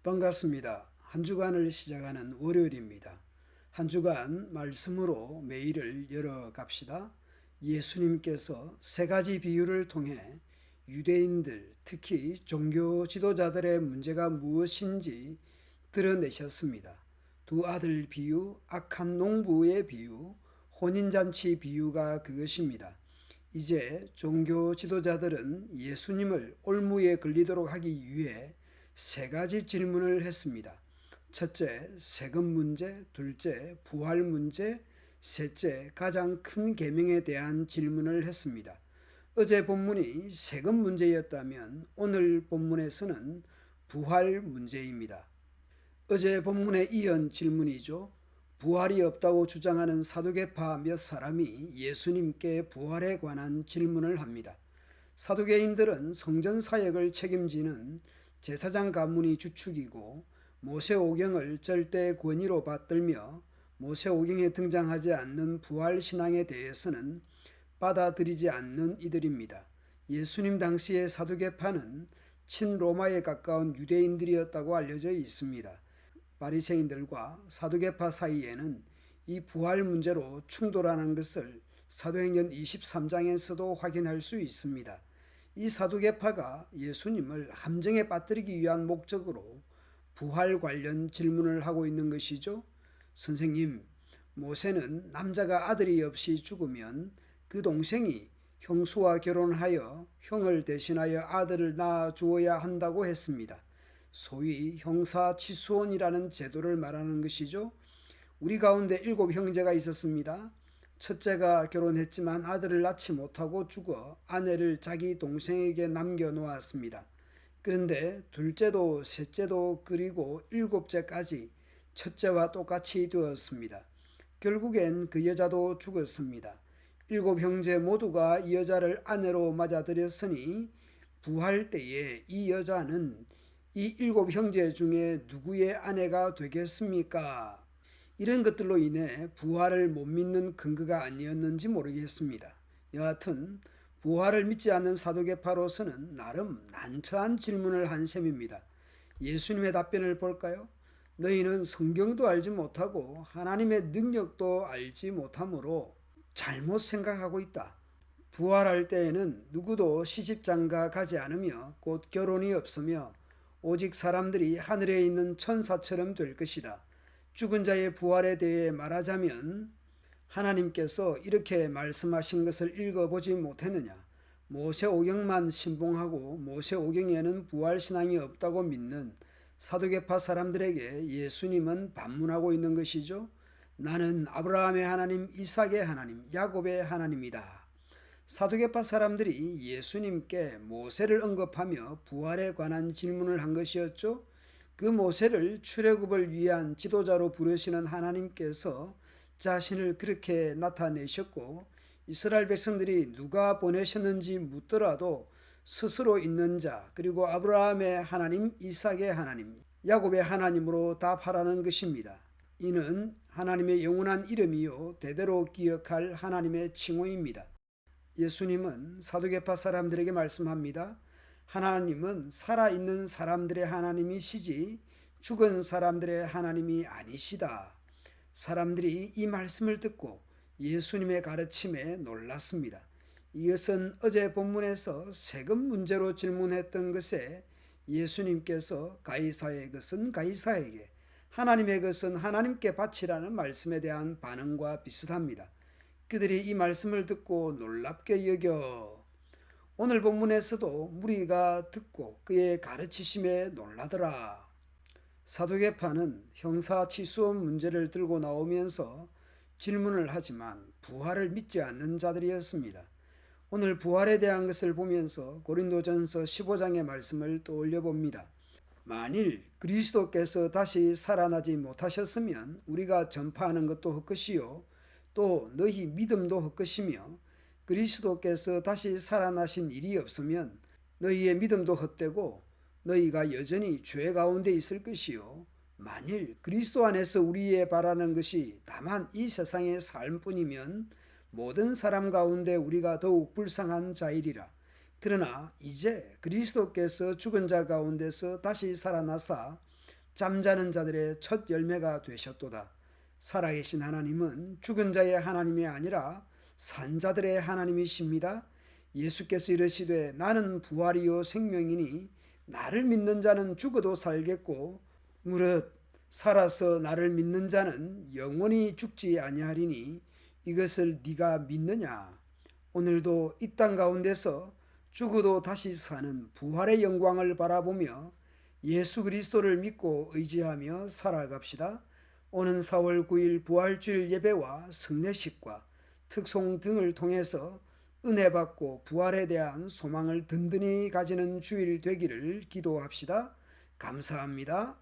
반갑습니다. 한 주간을 시작하는 월요일입니다. 한 주간 말씀으로 매일을 열어갑시다. 예수님께서 세 가지 비유를 통해 유대인들, 특히 종교 지도자들의 문제가 무엇인지 드러내셨습니다. 두 아들 비유, 악한 농부의 비유, 혼인잔치 비유가 그것입니다. 이제 종교 지도자들은 예수님을 올무에 걸리도록 하기 위해 세 가지 질문을 했습니다. 첫째, 세금 문제, 둘째, 부활 문제, 셋째, 가장 큰 계명에 대한 질문을 했습니다. 어제 본문이 세금 문제였다면 오늘 본문에서는 부활 문제입니다. 어제 본문에 이은 질문이죠. 부활이 없다고 주장하는 사두개파 몇 사람이 예수님께 부활에 관한 질문을 합니다. 사두개인들은 성전 사역을 책임지는 제사장 가문이 주축이고 모세오경을 절대 권위로 받들며 모세오경에 등장하지 않는 부활 신앙에 대해서는 받아들이지 않는 이들입니다. 예수님 당시의 사두개파는 친로마에 가까운 유대인들이었다고 알려져 있습니다. 바리새인들과 사두개파 사이에는 이 부활 문제로 충돌하는 것을 사도행전 23장에서도 확인할 수 있습니다. 이 사두개파가 예수님을 함정에 빠뜨리기 위한 목적으로 부활 관련 질문을 하고 있는 것이죠. 선생님, 모세는 남자가 아들이 없이 죽으면 그 동생이 형수와 결혼하여 형을 대신하여 아들을 낳아 주어야 한다고 했습니다. 소위 형사치수원이라는 제도를 말하는 것이죠. 우리 가운데 7형제가 있었습니다. 첫째가 결혼했지만 아들을 낳지 못하고 죽어 아내를 자기 동생에게 남겨놓았습니다. 그런데 둘째도 셋째도 그리고 일곱째까지 첫째와 똑같이 되었습니다. 결국엔 그 여자도 죽었습니다. 7형제 모두가 이 여자를 아내로 맞아들였으니 부활 때에 이 여자는 이 7형제 중에 누구의 아내가 되겠습니까? 이런 것들로 인해 부활을 못 믿는 근거가 아니었는지 모르겠습니다. 여하튼 부활을 믿지 않는 사두개파로서는 나름 난처한 질문을 한 셈입니다. 예수님의 답변을 볼까요? 너희는 성경도 알지 못하고 하나님의 능력도 알지 못하므로 잘못 생각하고 있다. 부활할 때에는 누구도 시집장가 가지 않으며 곧 결혼이 없으며 오직 사람들이 하늘에 있는 천사처럼 될 것이다. 죽은 자의 부활에 대해 말하자면 하나님께서 이렇게 말씀하신 것을 읽어보지 못했느냐? 모세오경만 신봉하고 모세오경에는 부활신앙이 없다고 믿는 사두개파 사람들에게 예수님은 반문하고 있는 것이죠. 나는 아브라함의 하나님, 이삭의 하나님, 야곱의 하나님이다. 사두개파 사람들이 예수님께 모세를 언급하며 부활에 관한 질문을 한 것이었죠. 그 모세를 출애굽을 위한 지도자로 부르시는 하나님께서 자신을 그렇게 나타내셨고 이스라엘 백성들이 누가 보내셨는지 묻더라도 스스로 있는 자 그리고 아브라함의 하나님, 이삭의 하나님, 야곱의 하나님으로 답하라는 것입니다. 이는 하나님의 영원한 이름이요 대대로 기억할 하나님의 칭호입니다. 예수님은 사두개파 사람들에게 말씀합니다. 하나님은 살아있는 사람들의 하나님이시지 죽은 사람들의 하나님이 아니시다. 사람들이 이 말씀을 듣고 예수님의 가르침에 놀랐습니다. 이것은 어제 본문에서 세금 문제로 질문했던 것에 예수님께서 가이사의 것은 가이사에게, 하나님의 것은 하나님께 바치라는 말씀에 대한 반응과 비슷합니다. 그들이 이 말씀을 듣고 놀랍게 여겨 오늘 본문에서도 무리가 듣고 그의 가르치심에 놀라더라. 사두개파는 형사치수원 문제를 들고 나오면서 질문을 하지만 부활을 믿지 않는 자들이었습니다. 오늘 부활에 대한 것을 보면서 고린도전서 15장의 말씀을 떠올려 봅니다. 만일 그리스도께서 다시 살아나지 못하셨으면 우리가 전파하는 것도 헛것이요 또 너희 믿음도 헛것이며 그리스도께서 다시 살아나신 일이 없으면 너희의 믿음도 헛되고 너희가 여전히 죄 가운데 있을 것이요 만일 그리스도 안에서 우리의 바라는 것이 다만 이 세상의 삶뿐이면 모든 사람 가운데 우리가 더욱 불쌍한 자이리라. 그러나 이제 그리스도께서 죽은 자 가운데서 다시 살아나사 잠자는 자들의 첫 열매가 되셨도다. 살아계신 하나님은 죽은 자의 하나님이 아니라 산 자들의 하나님이십니다. 예수께서 이르시되 나는 부활이요 생명이니 나를 믿는 자는 죽어도 살겠고 무릇 살아서 나를 믿는 자는 영원히 죽지 아니하리니 이것을 네가 믿느냐? 오늘도 이 땅 가운데서 죽어도 다시 사는 부활의 영광을 바라보며 예수 그리스도를 믿고 의지하며 살아갑시다. 오는 4월 9일 부활주일 예배와 성례식과 특송 등을 통해서 은혜 받고 부활에 대한 소망을 든든히 가지는 주일 되기를 기도합시다. 감사합니다.